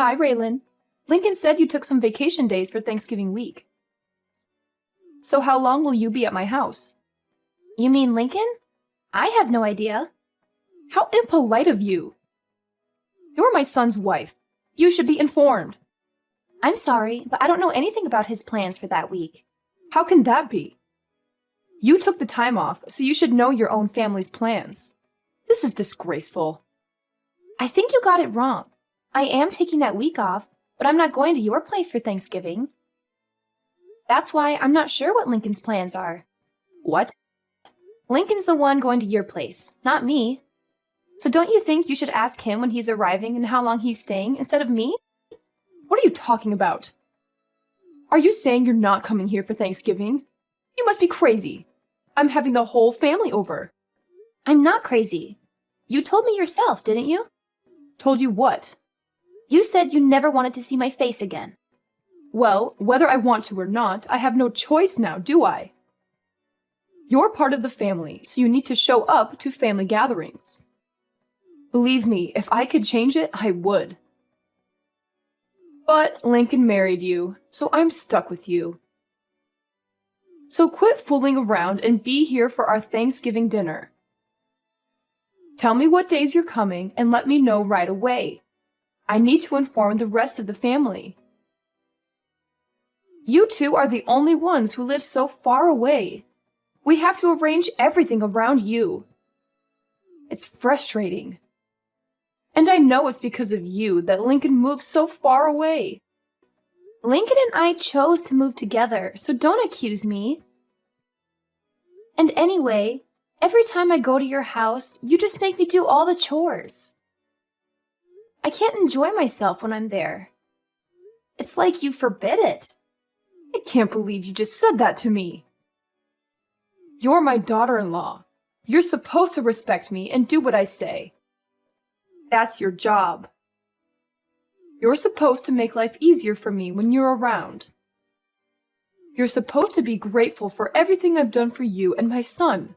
Hi, Raylan. Lincoln said you took some vacation days for Thanksgiving week. So how long will you be at my house? You mean Lincoln? I have no idea. How impolite of you! You're my son's wife. You should be informed. I'm sorry, but I don't know anything about his plans for that week. How can that be? You took the time off, so you should know your own family's plans. This is disgraceful. I think you got it wrong. I am taking that week off, but I'm not going to your place for Thanksgiving. That's why I'm not sure what Lincoln's plans are. What? Lincoln's the one going to your place, not me. So don't you think you should ask him when he's arriving and how long he's staying instead of me? What are you talking about? Are you saying you're not coming here for Thanksgiving? You must be crazy. I'm having the whole family over. I'm not crazy. You told me yourself, didn't you? Told you what? You said you never wanted to see my face again. Well, whether I want to or not, I have no choice now, do I? You're part of the family, so you need to show up to family gatherings. Believe me, if I could change it, I would. But Lincoln married you, so I'm stuck with you. So quit fooling around and be here for our Thanksgiving dinner. Tell me what days you're coming and let me know right away. I need to inform the rest of the family. You two are the only ones who live so far away. We have to arrange everything around you. It's frustrating. And I know it's because of you that Lincoln moved so far away. Lincoln and I chose to move together, so don't accuse me. And anyway, every time I go to your house, you just make me do all the chores. I can't enjoy myself when I'm there. It's like you forbid it. I can't believe you just said that to me. You're my daughter-in-law. You're supposed to respect me and do what I say. That's your job. You're supposed to make life easier for me when you're around. You're supposed to be grateful for everything I've done for you and my son.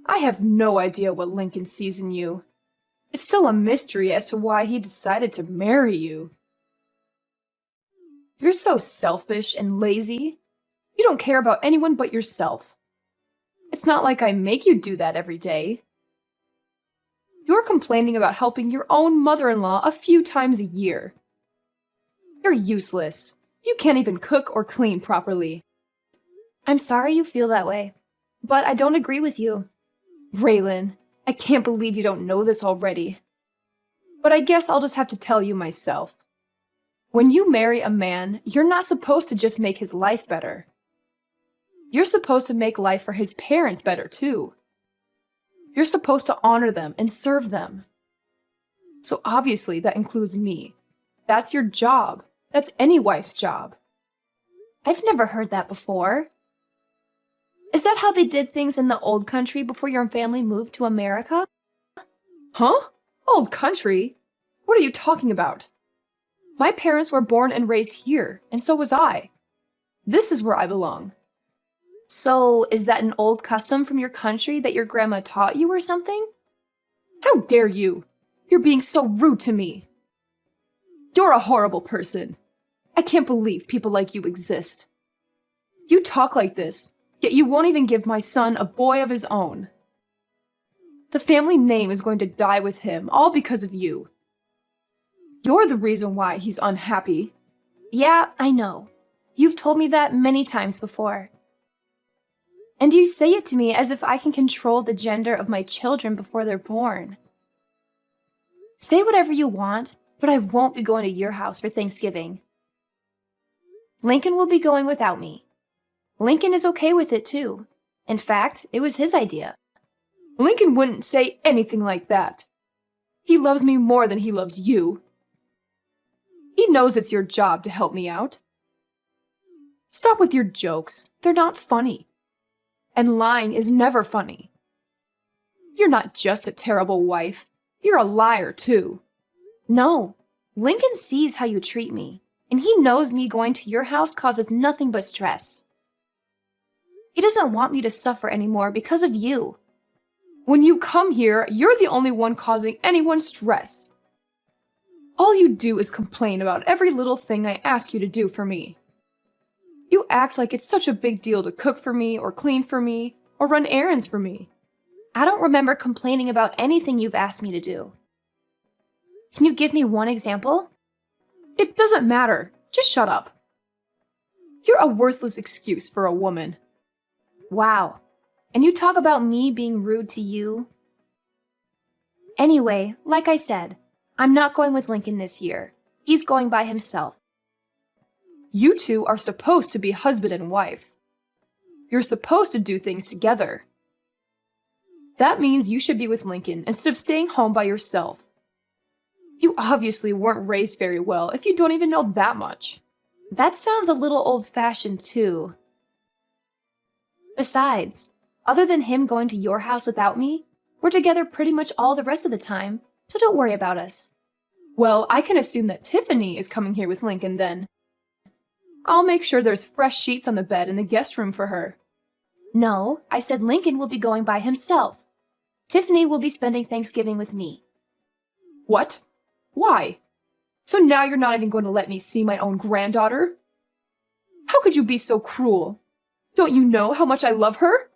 I have no idea what Lincoln sees in you. It's still a mystery as to why he decided to marry you. You're so selfish and lazy. You don't care about anyone but yourself. It's not like I make you do that every day. You're complaining about helping your own mother-in-law a few times a year. You're useless. You can't even cook or clean properly. I'm sorry you feel that way, but I don't agree with you. Raylan, I can't believe you don't know this already. But I guess I'll just have to tell you myself. When you marry a man, you're not supposed to just make his life better. You're supposed to make life for his parents better too. You're supposed to honor them and serve them. So obviously that includes me. That's your job. That's any wife's job. I've never heard that before. Is that how they did things in the old country before your family moved to America? Huh? Old country? What are you talking about? My parents were born and raised here, and so was I. This is where I belong. So, is that an old custom from your country that your grandma taught you or something? How dare you! You're being so rude to me. You're a horrible person. I can't believe people like you exist. You talk like this, yet you won't even give my son a boy of his own. The family name is going to die with him, all because of you. You're the reason why he's unhappy. Yeah, I know. You've told me that many times before. And you say it to me as if I can control the gender of my children before they're born. Say whatever you want, but I won't be going to your house for Thanksgiving. Lincoln will be going without me. Lincoln is okay with it too. In fact, it was his idea. Lincoln wouldn't say anything like that. He loves me more than he loves you. He knows it's your job to help me out. Stop with your jokes. They're not funny. And lying is never funny. You're not just a terrible wife. You're a liar, too. No. Lincoln sees how you treat me, and he knows me going to your house causes nothing but stress. He doesn't want me to suffer anymore because of you. When you come here, you're the only one causing anyone stress. All you do is complain about every little thing I ask you to do for me. You act like it's such a big deal to cook for me, or clean for me, or run errands for me. I don't remember complaining about anything you've asked me to do. Can you give me one example? It doesn't matter. Just shut up. You're a worthless excuse for a woman. Wow. And you talk about me being rude to you? Anyway, like I said, I'm not going with Lincoln this year. He's going by himself. You two are supposed to be husband and wife. You're supposed to do things together. That means you should be with Lincoln instead of staying home by yourself. You obviously weren't raised very well if you don't even know that much. That sounds a little old-fashioned too. Besides, other than him going to your house without me, we're together pretty much all the rest of the time, so don't worry about us. Well, I can assume that Tiffany is coming here with Lincoln then. I'll make sure there's fresh sheets on the bed in the guest room for her. No, I said Lincoln will be going by himself. Tiffany will be spending Thanksgiving with me. What? Why? So now you're not even going to let me see my own granddaughter? How could you be so cruel? Don't you know how much I love her?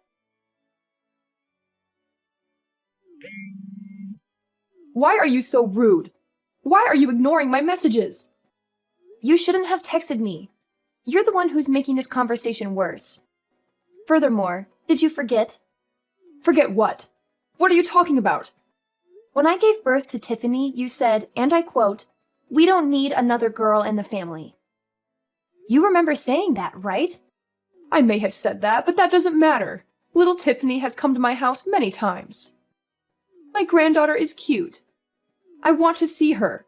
Why are you so rude? Why are you ignoring my messages? You shouldn't have texted me. You're the one who's making this conversation worse. Furthermore, did you forget? Forget what? What are you talking about? When I gave birth to Tiffany, you said, and I quote, "We don't need another girl in the family." You remember saying that, right? I may have said that, but that doesn't matter. Little Tiffany has come to my house many times. My granddaughter is cute. I want to see her.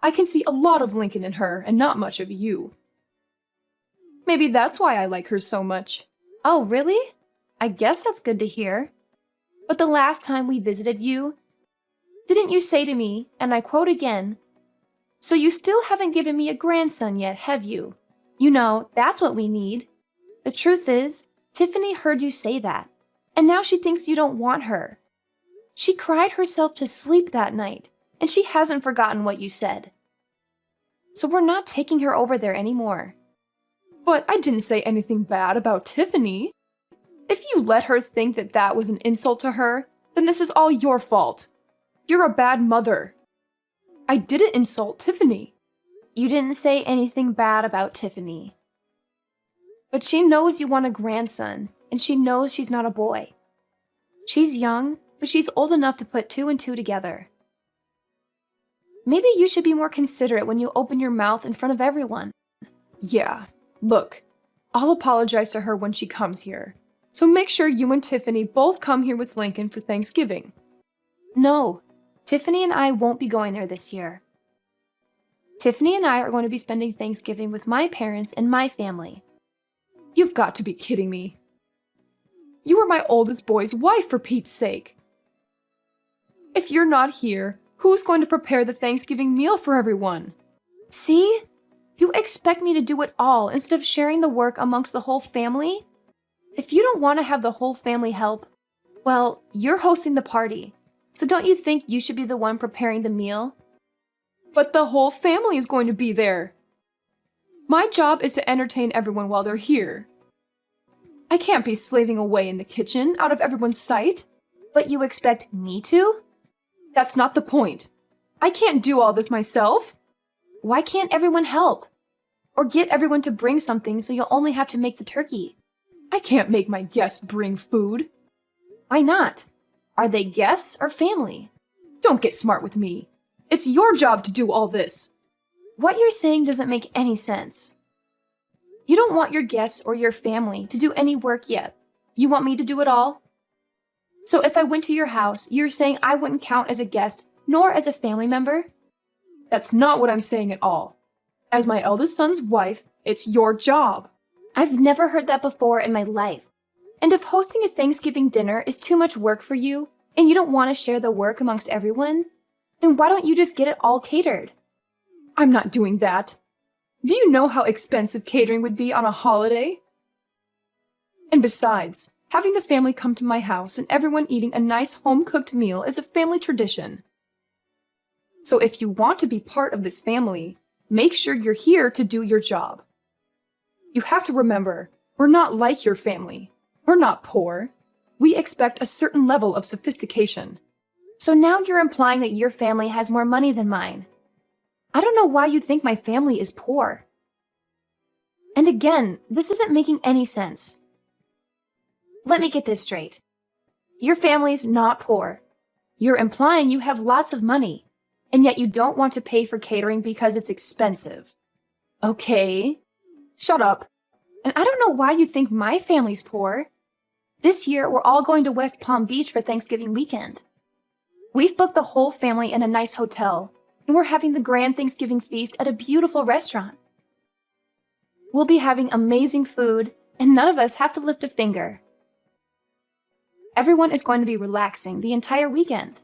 I can see a lot of Lincoln in her and not much of you. Maybe that's why I like her so much. Oh, really? I guess that's good to hear. But the last time we visited you, didn't you say to me, and I quote again, "So you still haven't given me a grandson yet, have you? You know, that's what we need." The truth is, Tiffany heard you say that, and now she thinks you don't want her. She cried herself to sleep that night, and she hasn't forgotten what you said. So we're not taking her over there anymore. But I didn't say anything bad about Tiffany. If you let her think that that was an insult to her, then this is all your fault. You're a bad mother. I didn't insult Tiffany. You didn't say anything bad about Tiffany. But she knows you want a grandson, and she knows she's not a boy. She's young, but she's old enough to put two and two together. Maybe you should be more considerate when you open your mouth in front of everyone. Yeah, look, I'll apologize to her when she comes here. So make sure you and Tiffany both come here with Lincoln for Thanksgiving. No, Tiffany and I won't be going there this year. Tiffany and I are going to be spending Thanksgiving with my parents and my family. You've got to be kidding me. You are my oldest boy's wife, for Pete's sake. If you're not here, who's going to prepare the Thanksgiving meal for everyone? See? You expect me to do it all instead of sharing the work amongst the whole family? If you don't want to have the whole family help, well, you're hosting the party. So don't you think you should be the one preparing the meal? But the whole family is going to be there. My job is to entertain everyone while they're here. I can't be slaving away in the kitchen out of everyone's sight. But you expect me to? That's not the point. I can't do all this myself. Why can't everyone help? Or get everyone to bring something so you'll only have to make the turkey? I can't make my guests bring food. Why not? Are they guests or family? Don't get smart with me. It's your job to do all this. What you're saying doesn't make any sense. You don't want your guests or your family to do any work yet. You want me to do it all? So if I went to your house, you're saying I wouldn't count as a guest nor as a family member? That's not what I'm saying at all. As my eldest son's wife, it's your job. I've never heard that before in my life. And if hosting a Thanksgiving dinner is too much work for you, and you don't want to share the work amongst everyone, then why don't you just get it all catered? I'm not doing that. Do you know how expensive catering would be on a holiday? And besides, having the family come to my house and everyone eating a nice home-cooked meal is a family tradition. So if you want to be part of this family, make sure you're here to do your job. You have to remember, we're not like your family. We're not poor. We expect a certain level of sophistication. So now you're implying that your family has more money than mine. I don't know why you think my family is poor. And again, this isn't making any sense. Let me get this straight. Your family's not poor. You're implying you have lots of money, and yet you don't want to pay for catering because it's expensive. Okay, Shut up. and I don't know why you think my family's poor. This year, we're all going to West Palm Beach for Thanksgiving weekend. We've booked the whole family in a nice hotel, and we're having the grand Thanksgiving feast at a beautiful restaurant. We'll be having amazing food, and none of us have to lift a finger. Everyone is going to be relaxing the entire weekend.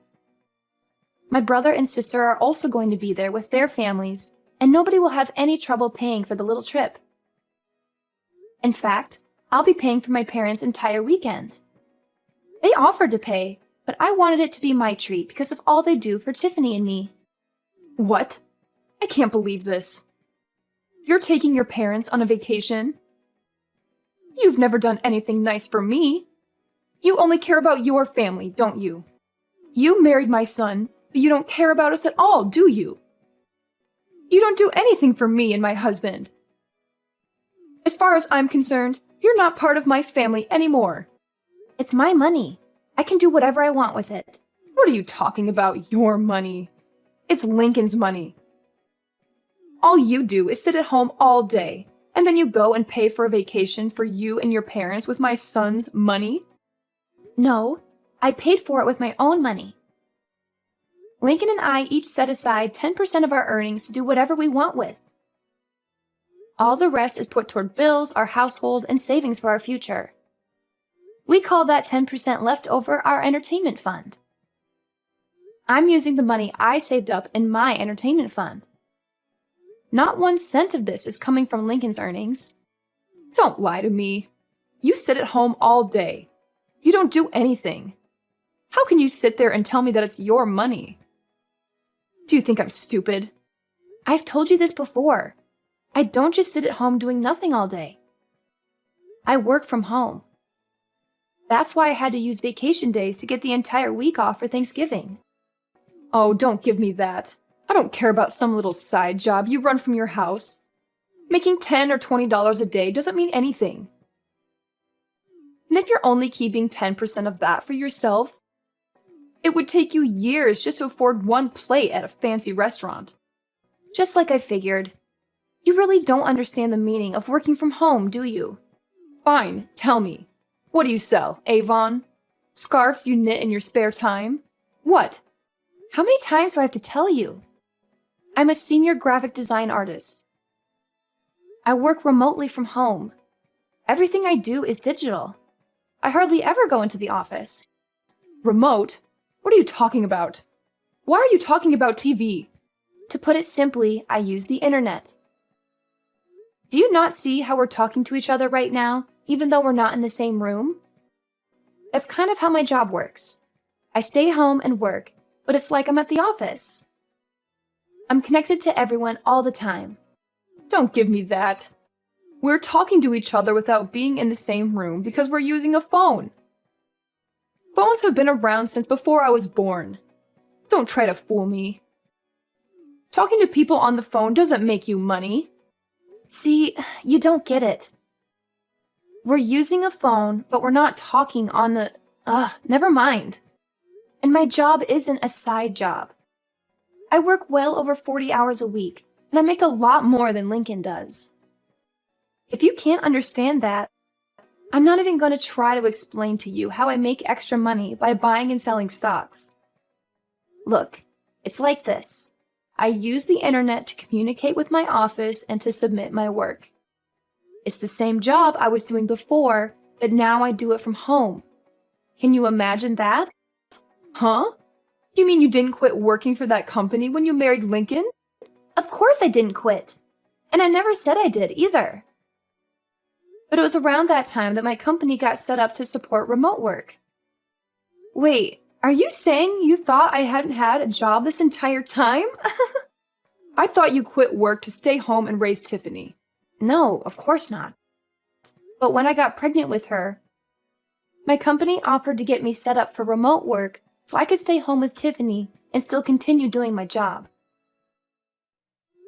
My brother and sister are also going to be there with their families, and nobody will have any trouble paying for the little trip. In fact, I'll be paying for my parents' entire weekend. They offered to pay, but I wanted it to be my treat because of all they do for Tiffany and me. What? I can't believe this. You're taking your parents on a vacation? You've never done anything nice for me. You only care about your family, don't you? You married my son, but you don't care about us at all, do you? You don't do anything for me and my husband. As far as I'm concerned, you're not part of my family anymore. It's my money. I can do whatever I want with it. What are you talking about, your money? It's Lincoln's money. All you do is sit at home all day, and then you go and pay for a vacation for you and your parents with my son's money? No, I paid for it with my own money. Lincoln and I each set aside 10% of our earnings to do whatever we want with. All the rest is put toward bills, our household, and savings for our future. We call that 10% left over our entertainment fund. I'm using the money I saved up in my entertainment fund. Not 1 cent of this is coming from Lincoln's earnings. Don't lie to me. You sit at home all day. You don't do anything. How can you sit there and tell me that it's your money? Do you think I'm stupid? I've told you this before. I don't just sit at home doing nothing all day. I work from home. That's why I had to use vacation days to get the entire week off for Thanksgiving. Oh, don't give me that. I don't care about some little side job you run from your house. Making $10 or $20 a day doesn't mean anything. And if you're only keeping 10% of that for yourself, it would take you years just to afford one plate at a fancy restaurant. Just like I figured. You really don't understand the meaning of working from home, do you? Fine, tell me. What do you sell, Avon? Scarves you knit in your spare time? What? How many times do I have to tell you? I'm a senior graphic design artist. I work remotely from home. Everything I do is digital. I hardly ever go into the office. Remote? What are you talking about? Why are you talking about TV? To put it simply, I use the internet. Do you not see how we're talking to each other right now, even though we're not in the same room? That's kind of how my job works. I stay home and work, but it's like I'm at the office. I'm connected to everyone all the time. Don't give me that. We're talking to each other without being in the same room because we're using a phone. Phones have been around since before I was born. Don't try to fool me. Talking to people on the phone doesn't make you money. See, you don't get it. We're using a phone, but we're not talking on the... never mind. And my job isn't a side job. I work well over 40 hours a week, and I make a lot more than Lincoln does. If you can't understand that, I'm not even going to try to explain to you how I make extra money by buying and selling stocks. Look, it's like this. I use the internet to communicate with my office and to submit my work. It's the same job I was doing before, but now I do it from home. Can you imagine that? Huh? You mean you didn't quit working for that company when you married Lincoln? Of course I didn't quit. And I never said I did either. But it was around that time that my company got set up to support remote work. Wait, Are you saying you thought I hadn't had a job this entire time? I thought you quit work to stay home and raise Tiffany. No, of course not. But when I got pregnant with her, my company offered to get me set up for remote work so I could stay home with Tiffany and still continue doing my job.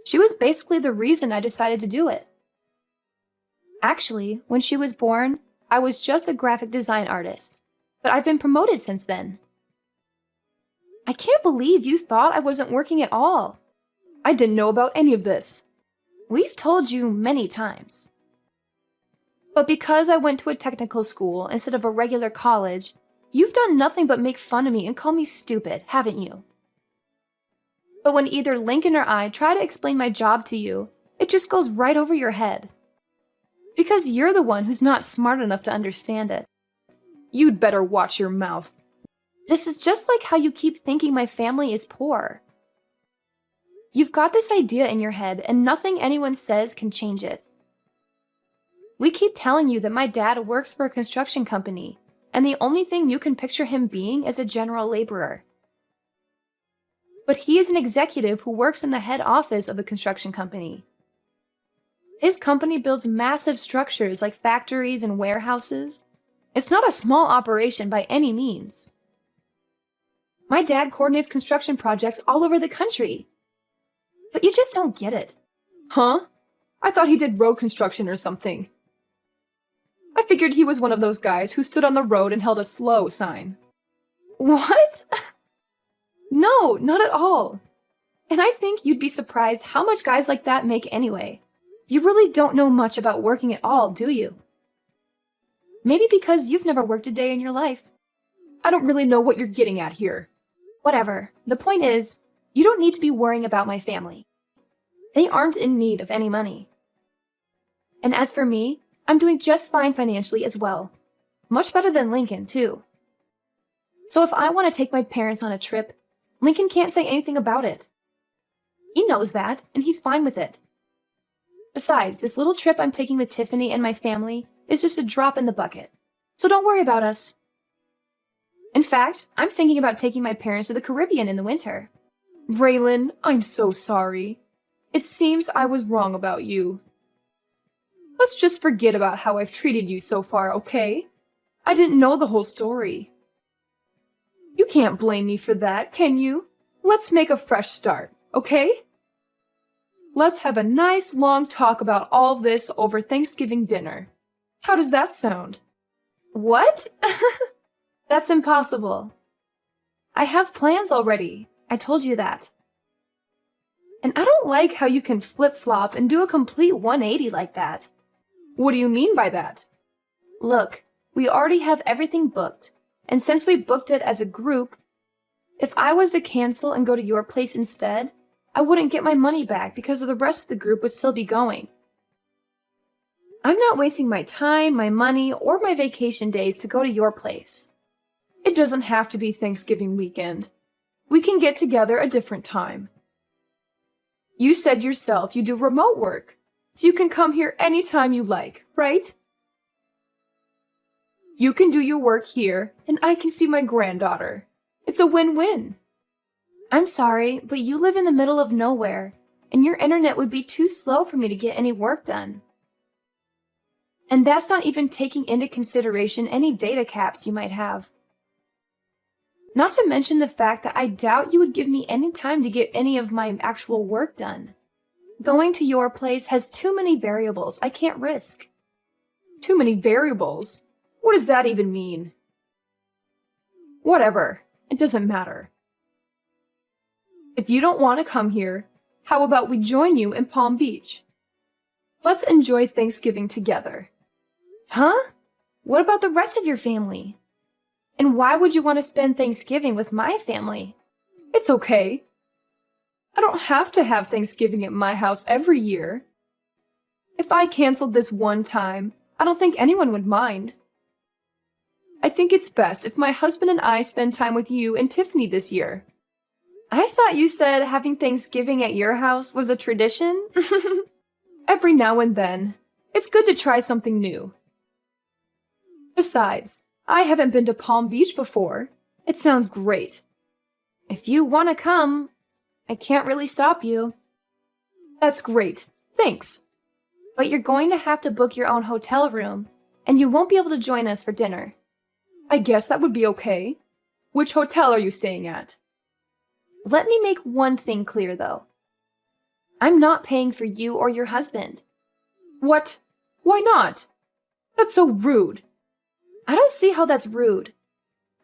She was basically the reason I decided to do it. Actually, when she was born, I was just a graphic design artist, but I've been promoted since then. I can't believe you thought I wasn't working at all. I didn't know about any of this. We've told you many times. But because I went to a technical school instead of a regular college, you've done nothing but make fun of me and call me stupid, haven't you? But when either Lincoln or I try to explain my job to you, it just goes right over your head. Because you're the one who's not smart enough to understand it. You'd better watch your mouth. This is just like how you keep thinking my family is poor. You've got this idea in your head, and nothing anyone says can change it. We keep telling you that my dad works for a construction company, and the only thing you can picture him being is a general laborer. But he is an executive who works in the head office of the construction company. His company builds massive structures like factories and warehouses. It's not a small operation by any means. My dad coordinates construction projects all over the country. But you just don't get it. Huh? I thought he did road construction or something. I figured he was one of those guys who stood on the road and held a slow sign. What? No, not at all. And I think you'd be surprised how much guys like that make anyway. You really don't know much about working at all, do you? Maybe because you've never worked a day in your life. I don't really know what you're getting at here. Whatever. The point is, you don't need to be worrying about my family. They aren't in need of any money. And as for me, I'm doing just fine financially as well. Much better than Lincoln, too. So if I want to take my parents on a trip, Lincoln can't say anything about it. He knows that, and he's fine with it. Besides, this little trip I'm taking with Tiffany and my family is just a drop in the bucket. So don't worry about us. In fact, I'm thinking about taking my parents to the Caribbean in the winter. Raylan, I'm so sorry. It seems I was wrong about you. Let's just forget about how I've treated you so far, okay? I didn't know the whole story. You can't blame me for that, can you? Let's make a fresh start, okay? Let's have a nice long talk about all this over Thanksgiving dinner. How does that sound? What? That's impossible. I have plans already. I told you that. And I don't like how you can flip-flop and do a complete 180 like that. What do you mean by that? Look, we already have everything booked, and since we booked it as a group, if I was to cancel and go to your place instead, I wouldn't get my money back because the rest of the group would still be going. I'm not wasting my time, my money, or my vacation days to go to your place. It doesn't have to be Thanksgiving weekend. We can get together a different time. You said yourself you do remote work, so you can come here anytime you like, right? You can do your work here, and I can see my granddaughter. It's a win-win. I'm sorry, but you live in the middle of nowhere, and your internet would be too slow for me to get any work done. And that's not even taking into consideration any data caps you might have. Not to mention the fact that I doubt you would give me any time to get any of my actual work done. Going to your place has too many variables I can't risk. Too many variables? What does that even mean? Whatever. It doesn't matter. If you don't want to come here, how about we join you in Palm Beach? Let's enjoy Thanksgiving together. Huh? What about the rest of your family? And why would you want to spend Thanksgiving with my family? It's okay. I don't have to have Thanksgiving at my house every year. If I canceled this one time, I don't think anyone would mind. I think it's best if my husband and I spend time with you and Tiffany this year. I thought you said having Thanksgiving at your house was a tradition? Every now and then. It's good to try something new. Besides, I haven't been to Palm Beach before. It sounds great. If you want to come, I can't really stop you. That's great. Thanks. But you're going to have to book your own hotel room, and you won't be able to join us for dinner. I guess that would be okay. Which hotel are you staying at? Let me make one thing clear, though. I'm not paying for you or your husband. What? Why not? That's so rude. I don't see how that's rude.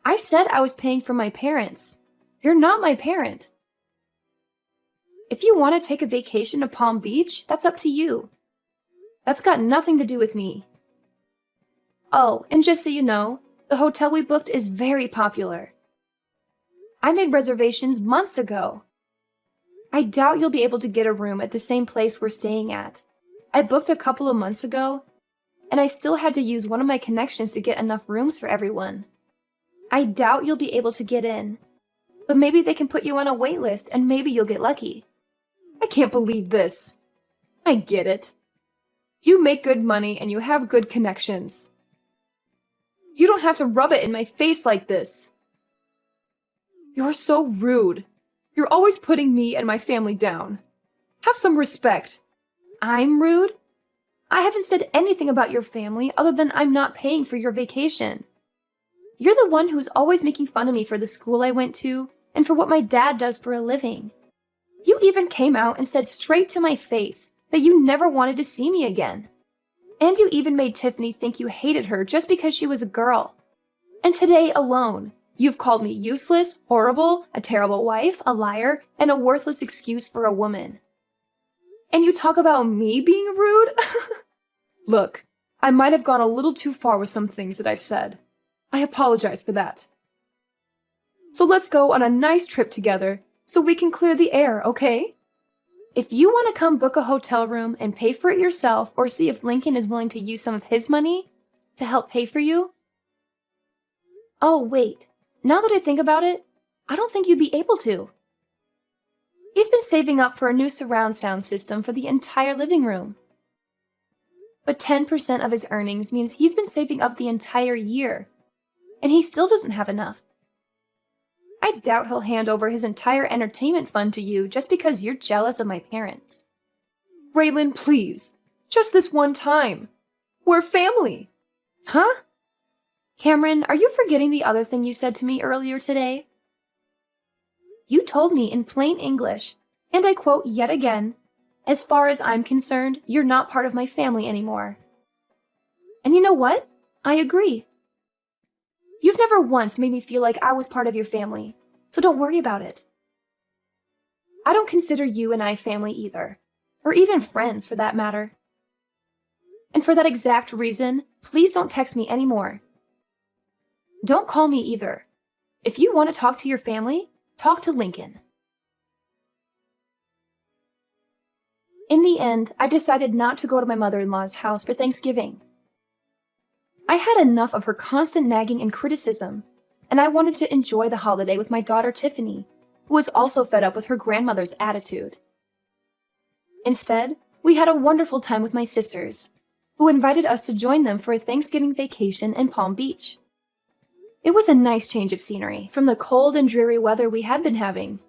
I said I was paying for my parents. You're not my parent. If you want to take a vacation to Palm Beach, that's up to you. That's got nothing to do with me. Oh, and just so you know, the hotel we booked is very popular. I made reservations months ago. I doubt you'll be able to get a room at the same place we're staying at. I booked a couple of months ago, and I still had to use one of my connections to get enough rooms for everyone. I doubt you'll be able to get in, but maybe they can put you on a wait list and maybe you'll get lucky. I can't believe this. I get it. You make good money and you have good connections. You don't have to rub it in my face like this. You're so rude. You're always putting me and my family down. Have some respect. I'm rude? I haven't said anything about your family other than I'm not paying for your vacation. You're the one who's always making fun of me for the school I went to and for what my dad does for a living. You even came out and said straight to my face that you never wanted to see me again. And you even made Tiffany think you hated her just because she was a girl. And today alone, you've called me useless, horrible, a terrible wife, a liar, and a worthless excuse for a woman. And you talk about me being rude? Look, I might have gone a little too far with some things that I've said. I apologize for that. So let's go on a nice trip together so we can clear the air, okay? If you want to come book a hotel room and pay for it yourself or see if Lincoln is willing to use some of his money to help pay for you. Oh, wait. Now that I think about it, I don't think you'd be able to. He's been saving up for a new surround sound system for the entire living room. But 10% of his earnings means he's been saving up the entire year, and he still doesn't have enough. I doubt he'll hand over his entire entertainment fund to you just because you're jealous of my parents. Raylan, please. Just this one time. We're family. Huh? Cameron, are you forgetting the other thing you said to me earlier today? You told me in plain English, and I quote yet again, "As far as I'm concerned, you're not part of my family anymore." And you know what? I agree. You've never once made me feel like I was part of your family, so don't worry about it. I don't consider you and I family either, or even friends for that matter. And for that exact reason, please don't text me anymore. Don't call me either. If you want to talk to your family, talk to Lincoln. In the end, I decided not to go to my mother-in-law's house for Thanksgiving. I had enough of her constant nagging and criticism, and I wanted to enjoy the holiday with my daughter Tiffany, who was also fed up with her grandmother's attitude. Instead, we had a wonderful time with my sisters, who invited us to join them for a Thanksgiving vacation in Palm Beach. It was a nice change of scenery from the cold and dreary weather we had been having,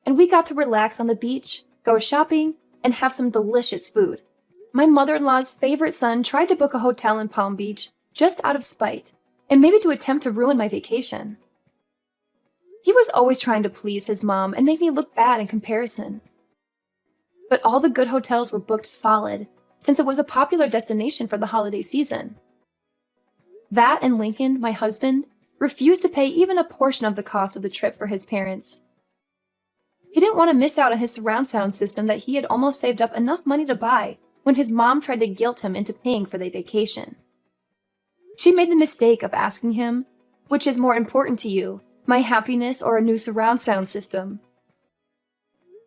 and we got to relax on the beach, go shopping, and have some delicious food. My mother-in-law's favorite son tried to book a hotel in Palm Beach just out of spite, and maybe to attempt to ruin my vacation. He was always trying to please his mom and make me look bad in comparison. But all the good hotels were booked solid, since it was a popular destination for the holiday season. That and Lincoln, my husband, refused to pay even a portion of the cost of the trip for his parents. He didn't want to miss out on his surround sound system that he had almost saved up enough money to buy when his mom tried to guilt him into paying for the vacation. She made the mistake of asking him, "Which is more important to you, my happiness or a new surround sound system?"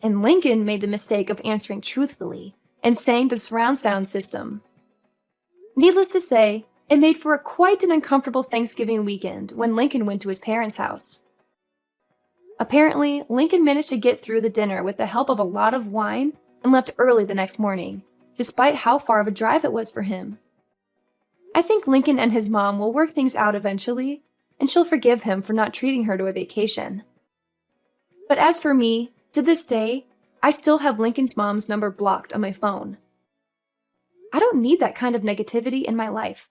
And Lincoln made the mistake of answering truthfully and saying the surround sound system. Needless to say, it made for quite an uncomfortable Thanksgiving weekend when Lincoln went to his parents' house. Apparently, Lincoln managed to get through the dinner with the help of a lot of wine and left early the next morning, despite how far of a drive it was for him. I think Lincoln and his mom will work things out eventually, and she'll forgive him for not treating her to a vacation. But as for me, to this day, I still have Lincoln's mom's number blocked on my phone. I don't need that kind of negativity in my life.